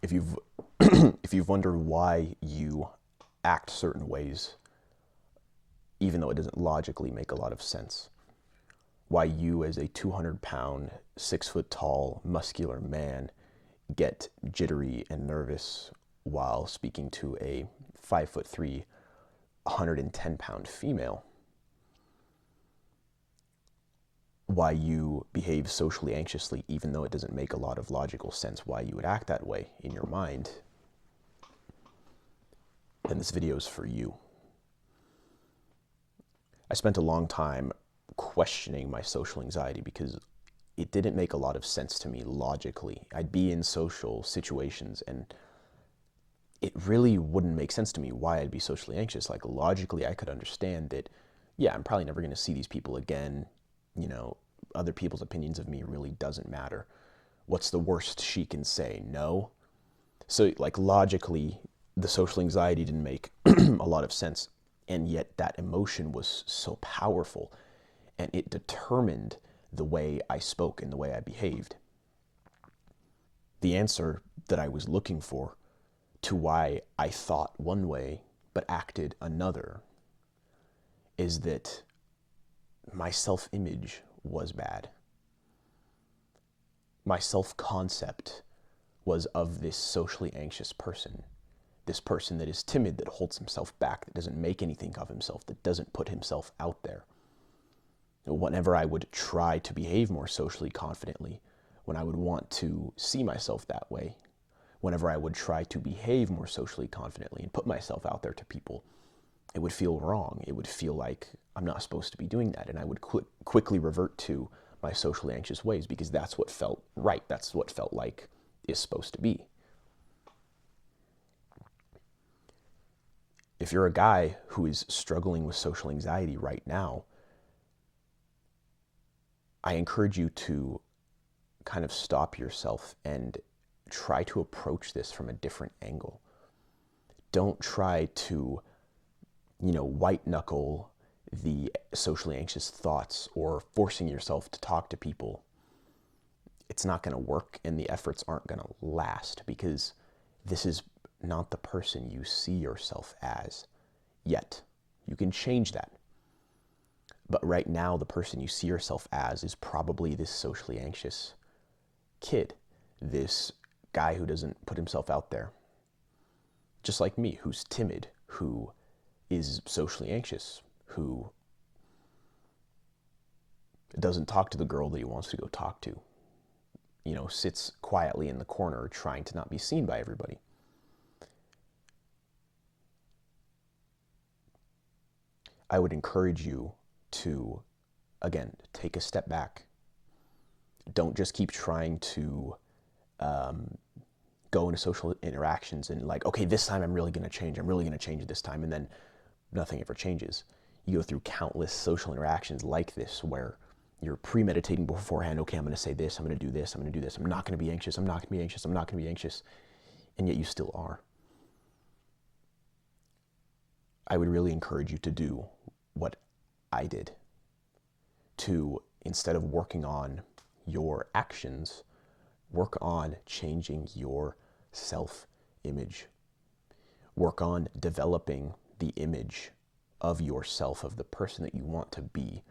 If you've if you've wondered why you act certain ways, even though it doesn't logically make a lot of sense, why you as a 200-pound, 6 foot tall, muscular man get jittery and nervous while speaking to a 5'3", 110-pound female, why you behave socially anxiously even though it doesn't make a lot of logical sense why you would act that way in your mind, then this video is for you. I spent a long time questioning my social anxiety because it didn't make a lot of sense to me logically. I'd be in social situations and it really wouldn't make sense to me why I'd be socially anxious. Like, logically, I could understand that, yeah, I'm probably never going to see these people again. You know, other people's opinions of me really doesn't matter. What's the worst she can say? No. So, like, logically, the social anxiety didn't make a lot of sense. And yet that emotion was so powerful and it determined the way I spoke and the way I behaved. The answer that I was looking for to why I thought one way but acted another is that my self-image was bad. My self-concept was of this socially anxious person, this person that is timid, that holds himself back, that doesn't make anything of himself, that doesn't put himself out there. Whenever I would try to behave more socially confidently, when I would want to see myself that way, whenever I would try to behave more socially confidently and put myself out there to people, it would feel wrong. It would feel like I'm not supposed to be doing that. And I would quickly revert to my socially anxious ways because that's what felt right. That's what felt like is supposed to be. If you're a guy who is struggling with social anxiety right now, I encourage you to kind of stop yourself and try to approach this from a different angle. Don't try to, white knuckle the socially anxious thoughts or forcing yourself to talk to people. It's not going to work and the efforts aren't going to last because this is not the person you see yourself as yet. You can change that. But right now, the person you see yourself as is probably this socially anxious kid, this guy who doesn't put himself out there. Just like me, who's timid, who is socially anxious, who doesn't talk to the girl that he wants to go talk to, sits quietly in the corner trying to not be seen by everybody. I would encourage you to, again, take a step back. Don't just keep trying to go into social interactions and like, okay, this time I'm really going to change. I'm really going to change this time. And then nothing ever changes. You go through countless social interactions like this where you're premeditating beforehand. Okay, I'm going to say this. I'm going to do this. I'm going to do this. I'm not going to be anxious. I'm not going to be anxious. I'm not going to be anxious. And yet you still are. I would really encourage you to do what I did. To, instead of working on your actions, work on changing your self-image. Work on developing the image of yourself, of the person that you want to be.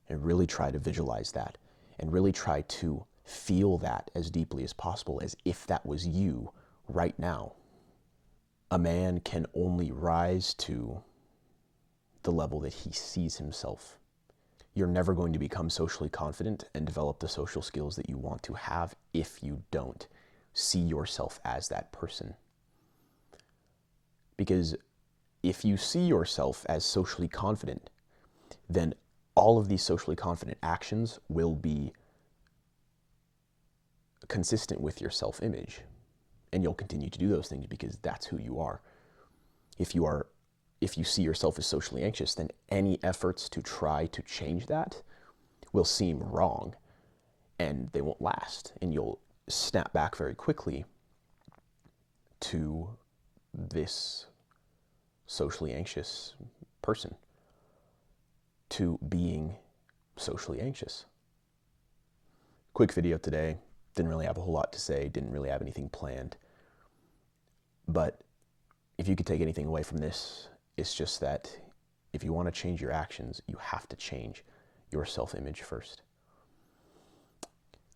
And really try to visualize that. And really try to feel that as deeply as possible, as if that was you right now. A man can only rise to the level that he sees himself. You're never going to become socially confident and develop the social skills that you want to have if you don't see yourself as that person. Because if you see yourself as socially confident, then all of these socially confident actions will be consistent with your self-image. And you'll continue to do those things because that's who you are. If you see yourself as socially anxious, then any efforts to try to change that will seem wrong and they won't last. And you'll snap back very quickly to this socially anxious person, to being socially anxious. Quick video today. Didn't really have a whole lot to say, didn't really have anything planned. But if you could take anything away from this, it's just that if you want to change your actions, you have to change your self-image first.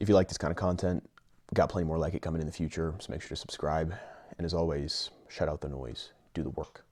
If you like this kind of content, got plenty more like it coming in the future, so make sure to subscribe. And as always, shut out the noise, do the work.